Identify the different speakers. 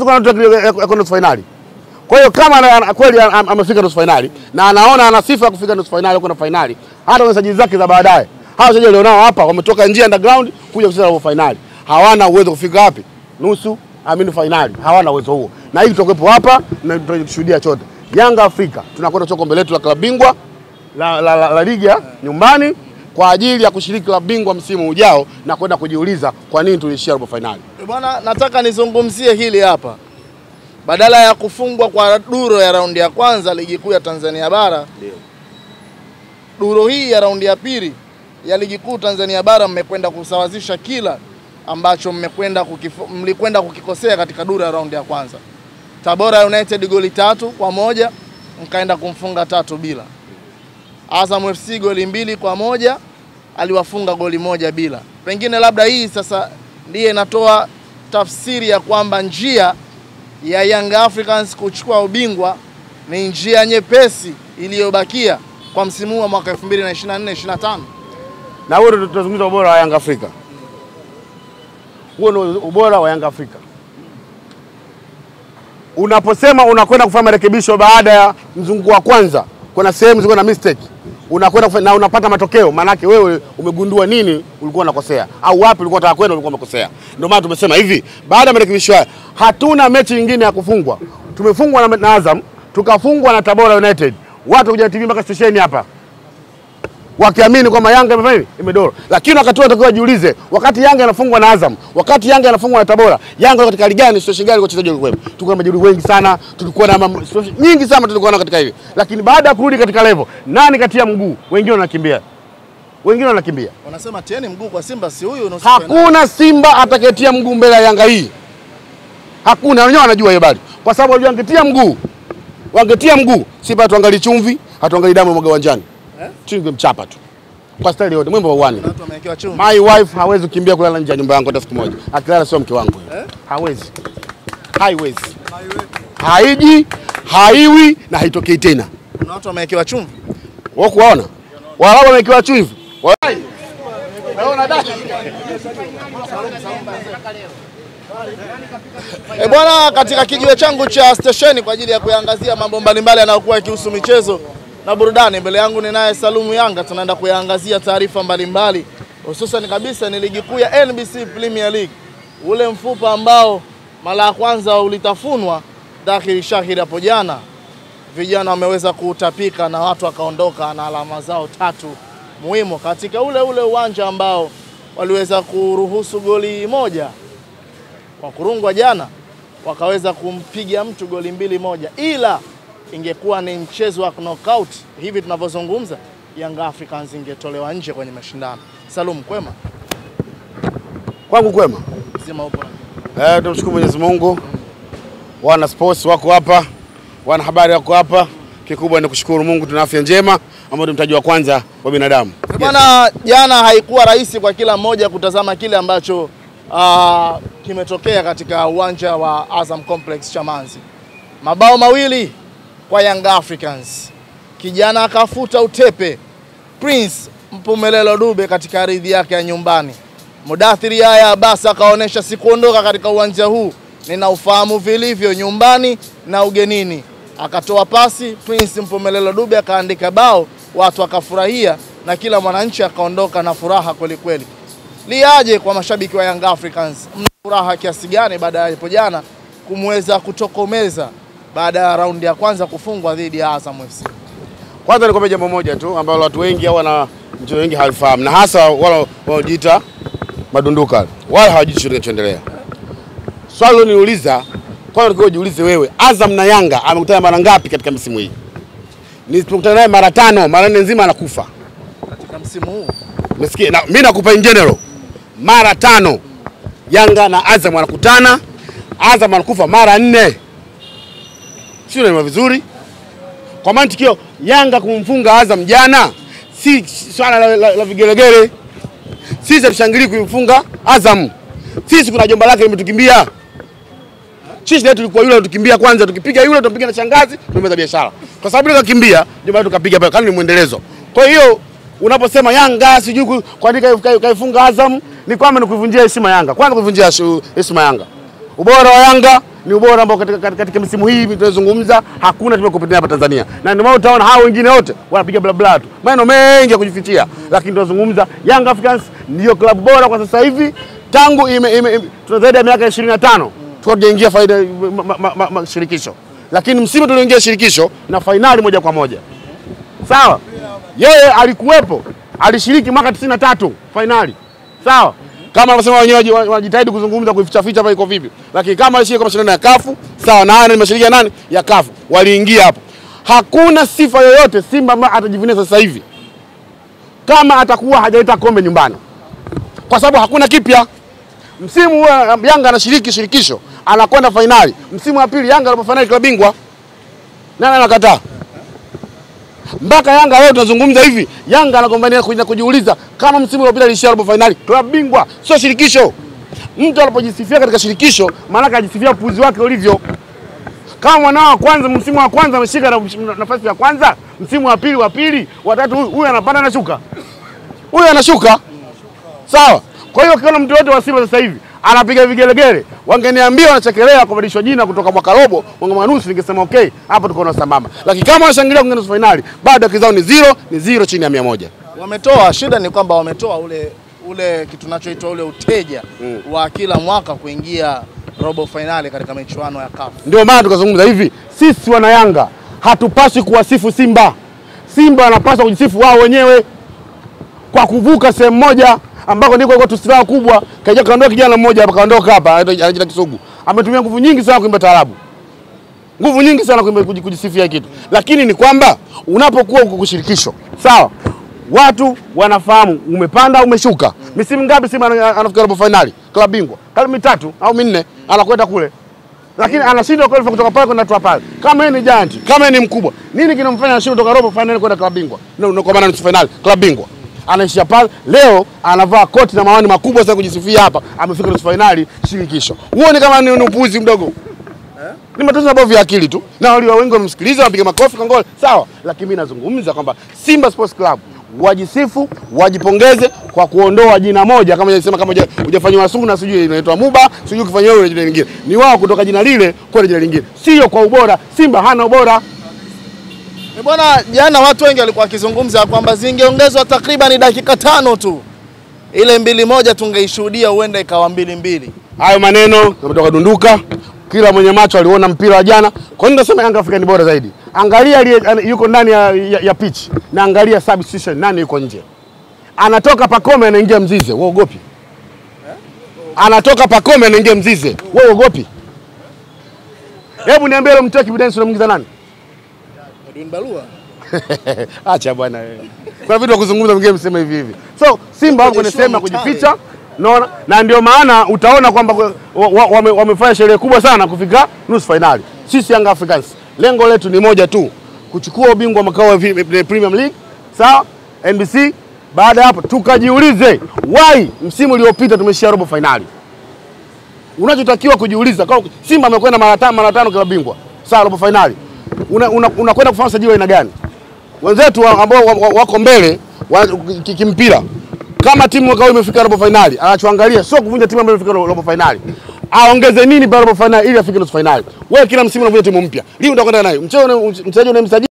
Speaker 1: hawezi kuwa na nusu finali. Kwa hiyo kama kweli amefika nusu finali na anaona ana sifa ya kufika nusu finali au finali, hata kwa sajili zake za baadaye. Hao wachezaji leo nao hapa wametoka nje underground kuja kucheza robo finali. Hawana uwezo kufika wapi? Nusu, finali. Hawana uwezo huo. Na hii tutakuwepo hapa na tutashuhudia chote. Yanga Afrika tunakwenda kucheza kombe letu la klabu bingwa la ligi nyumbani kwa ajili ya kushiriki klabu bingwa msimu ujao na kwenda kujiuliza kwa nini tulishia robo finali.
Speaker 2: Bwana, nataka nizungumzie hili hapa. Badala ya kufungwa kwa duro ya raundi ya kwanza ligi kuu ya Tanzania bara, duro hii ya raundi ya pili ya ligi kuu Tanzania bara mmekwenda kusawazisha kila ambacho mlikwenda kukikosea katika duro ya raundi ya kwanza. Tabora United goli 3-1 mkaenda kumfunga 3-0. Azam FC goli 2-1 aliwafunga goli 1-0. Pengine labda hii sasa ndiye inatoa tafsiri ya kwamba njia ya Young Africans kuchukua ubingwa ni njia nyepesi iliyobakia kwa msimu wa mwaka 2024-25.
Speaker 1: Na huo ndio tutazungumza ubora wa Young Africa. Huo ndio ubora wa Young Africa. Unaposema unakwenda kufanya marekebisho baada ya mzunguko wa kwanza, kuna sehemu ziko na mistake, unakwenda na unapata matokeo, maana yake wewe umegundua nini ulikuwa unakosea au wapi ulikuwa unataka kwenda ulikuwa umekosea. Ndio maana tumesema hivi, baada ya marekebisho haya hatuna mechi nyingine ya kufungwa. Tumefungwa na Azam, tukafungwa na Tabora United. Watu kuja TV mpaka stesheni hapa wakiamini kwamba Yanga imefanya imedoro. Lakini wakati wao wajiulize, wakati Yanga inafungwa na Azam, wakati Yanga inafungwa na Tabora, Yanga katika ligi gani, situation gani kwa wachezaji wao? Tulikuwa na majeruhi wengi sana, tulikuwa na nyingi sana tulikuwa na katika hivi. Lakini baada ya kurudi katika level, nani katia mguu? Wengine wanakimbia. Wengine wanakimbia.
Speaker 2: Wanasema tieni mguu kwa Simba, si huyu nusu.
Speaker 1: Hakuna Simba atakayetia mguu mbele ya Yanga hii. Hakuna, wenyewe wanajua hiyo bali. Kwa sababu wajua wangetia mguu, Simba tuangalie chumvi, hatuangalie damu mwaga uwanjani. Chinge mchapa tu. Kwa staili yote, mwimbo wa uwani. My wife hawezi kukimbia kulala nje ya nyumba yangu hata siku moja. Akilala sio mke wangu. Hawezi. Haiwezi. Haiji, haiwi na haitokei tena.
Speaker 2: Kuna watu wamewekewa chumvi.
Speaker 1: Wao kuona. Wao wamewekewa chumvi. Waona dada.
Speaker 2: Bwana, katika kijiwe changu cha stesheni kwa ajili ya kuangazia mambo mbalimbali yanayokuwa yakihusu michezo na burudani, mbele yangu ni naye Salumu Yanga. Tunaenda kuangazia taarifa mbalimbali, hususan kabisa ni ligi kuu ya NBC Premier League. Ule mfupa ambao mara ya kwanza ulitafunwa dhahiri shahiri hapo jana, vijana wameweza kutapika na watu wakaondoka na alama zao 3 muhimu katika ule uwanja ambao waliweza kuruhusu goli 1 kwa kurungwa jana, wakaweza kumpiga mtu goli 2-1, ila ingekuwa ni mchezo wa knockout hivi tunavyozungumza, Young Africans ingetolewa nje kwenye mashindano. Salum, kwema?
Speaker 1: Kwangu kwema.
Speaker 2: Sema upo.
Speaker 1: Tumshukuru Mwenyezi Mungu. Wana sports wako hapa, wana habari wako hapa. Kikubwa ni kushukuru Mungu tuna afya njema ambao ni mtaji wa kwanza wa binadamu.
Speaker 2: Bwana, jana haikuwa rahisi kwa kila mmoja kutazama kile ambacho kimetokea katika uwanja wa Azam Complex Chamazi. Mabao mawili kwa Young Africans. Kijana akafuta utepe Prince Mpumelelo Dube katika ardhi yake ya nyumbani. Mudathiri haya basi akaonesha sikuondoka katika uwanja huu, nina ufahamu vilivyo nyumbani na ugenini. Akatoa pasi, Prince Mpumelelo Dube akaandika bao, watu wakafurahia na kila mwananchi akaondoka na furaha kweli kweli. Liaje kwa mashabiki wa Young Africans? Mna furaha kiasi gani baada ya hapo jana kumweza kutokomeza baada ya raundi ya kwanza kufungwa dhidi ya Azam FC?
Speaker 1: Kwanza nikwambia jambo moja tu ambalo watu wengi au wana mtu wengi hawafahamu, na hasa wale wanaojiita madunduka. Wale hawajui kinachoendelea. Swali niuliza, kwanza nikao jiulize wewe, Azam na Yanga amekutana mara ngapi katika msimu hii? Nilipokutana naye mara 5, mara 4 nzima anakufa.
Speaker 2: Katika msimu huu.
Speaker 1: Umesikia? Na mimi nakupa in general. Mara 5 Yanga na Azam wanakutana, Azam anakufa mara 4. Sio neno vizuri. Kwa mantikio Yanga kumfunga Azam jana si swala la vigelegele. Sisi tushangilie kumfunga Azam. Sisi kuna jomba lake limetukimbia. Sisi leo tulikuwa yule tukimbia kwanza, tukipiga yule tupiga na shangazi, tumeza biashara. Kwa sababu ile kakimbia, jomba tukapiga pale, kani ni muendelezo. Kwa hiyo unaposema Yanga sijui kuandika kaifunga Azam, ni kwamba ni kuivunjia heshima Yanga. Kwanza kuivunjia heshima Yanga. Ubora wa Yanga ni ubora ambao katika misimu hii tunazungumza hakuna timu kupitia hapa Tanzania. Na ndio maana utaona hao wengine wote wanapiga bla bla tu. Maneno mengi ya kujifichia, lakini tunazungumza Young Africans ndio klabu bora kwa sasa hivi tangu tuna zaidi ya miaka 25 tukaingia faida shirikisho. Lakini msimu tulioingia shirikisho na finali moja kwa moja. Sawa? Yeye alikuwepo, alishiriki mwaka 93 finali. Sawa? Kama wanasema wenyewe wanajitahidi kuzungumza kuificha hapa iko vipi. Lakini kama alishiriki kwa mashindano ya kafu, sawa, na ni mashirika ya nani? Ya kafu. Waliingia hapo. Hakuna sifa yoyote Simba ambaye atajivunia sasa hivi kama atakuwa hajaleta kombe nyumbani. Kwa sababu hakuna kipya. Msimu Yanga anashiriki shirikisho, anakwenda finali. Msimu wa pili Yanga anapo finali klabu bingwa. Nani anakataa? Mpaka Yanga leo tunazungumza hivi, Yanga anagombania kujiuliza kama msimu uliopita alishia robo finali klabu bingwa, sio shirikisho. Mtu anapojisifia katika shirikisho, maana ajisifia upuzi wake ulivyo. Kama mwanao wa kwanza msimu wa kwanza ameshika nafasi ya kwanza, msimu wa pili, wa tatu huyu anapanda na shuka. Huyu anashuka. Sawa? Kwa hiyo kila mtu wote wa Simba sasa hivi anapiga vigelegele. Wangeniambia wanachekelea kubadilishwa jina kutoka mwaka robo, mwaka nusu, ningesema okay, hapa tuko na sambamba. Lakini kama wanashangilia kuingia nusu finali, bado kizao ni zero chini ya 100.
Speaker 2: Wametoa, shida ni kwamba wametoa ule kitu tunachoitwa ule uteja wa kila mwaka kuingia robo finali katika michuano ya CAF.
Speaker 1: Ndio maana tukazungumza hivi, sisi wana Yanga hatupaswi kuwasifu Simba. Simba wanapaswa kujisifu wao wenyewe kwa kuvuka sehemu moja ambako ndiko kwa tusira kubwa. Kaja kaondoka kijana mmoja hapa, kaondoka hapa anaitwa Kisugu. Ametumia nguvu nyingi sana kuimba taarabu. Nguvu nyingi sana kujisifia kitu. Lakini ni kwamba unapokuwa uko kushirikisho, sawa? Watu wanafahamu umepanda umeshuka. Misimu ngapi Simba anafika robo finali? Klabu bingwa. Kama 3 au 4 anakwenda kule. Lakini anashindwa kwenda kutoka pale kwenda tu pale. Kama yeye ni giant, kama yeye ni mkubwa, nini kinamfanya ashinde kutoka robo finali kwenda klabu bingwa? Ndio kwa maana nusu finali, klabu bingwa. Anaishia pale, leo anavaa koti na mawani makubwa sana kujisifia hapa, amefika nusu finali shirikisho. Uone kama ni upuzi mdogo. Ni matatizo mabovu ya akili tu. Na wale wengi wamsikiliza wapiga makofi kongole, sawa. Lakini mimi nazungumza kwamba Simba Sports Club wajisifu, wajipongeze kwa kuondoa jina moja kama nilisema, kama hujafanywa Suna sijui inaitwa Muba, sijui kufanywa ile jina lingine. Ni wao kutoka jina lile kwa jina lingine. Sio kwa ubora, Simba hana ubora.
Speaker 2: Bwana, jana watu wengi walikuwa wakizungumza kwamba zingeongezwa takriban dakika 5 tu. Ile 2-1 tungeishuhudia huenda ikawa 2-2.
Speaker 1: Hayo maneno yametoka dunduka. Kila mwenye macho aliona mpira wa jana. Kwa nini nasema Yanga Afrika ni bora zaidi? Angalia yuko ndani ya pitch na angalia substitution nani yuko nje. Anatoka Pacome anaingia Mzize, wewe ugopi? Anatoka Pacome anaingia Mzize, wewe ugopi? Hebu niambie leo mtaki evidence unamuingiza nani?
Speaker 2: Edwin Barua.
Speaker 1: Acha bwana wewe. Kuna vitu vya kuzungumza mwingine msema hivi. So Simba wako kwenye sehemu ya kujificha. Naona na ndio maana utaona kwamba wamefanya sherehe kubwa sana kufika nusu finali. Sisi Young Africans lengo letu ni moja tu, kuchukua ubingwa makao wa Premier League, sawa? NBC. Baada hapo tukajiulize why msimu uliopita tumeshia robo finali. Unachotakiwa kujiuliza, kwa Simba amekwenda mara 5 klabu bingwa, sawa, robo finali. Unakwenda kufanya sajili aina gani? Wenzetu ambao wako mbele kimpira, kama timu wakao imefika robo finali, anachoangalia sio kuvunja timu ambayo imefika robo finali. Aongeze nini baada ya robo finali ili afike nusu finali. Wewe kila msimu unavunja timu mpya. Leo utakwenda nayo. Mchezaji unamsajili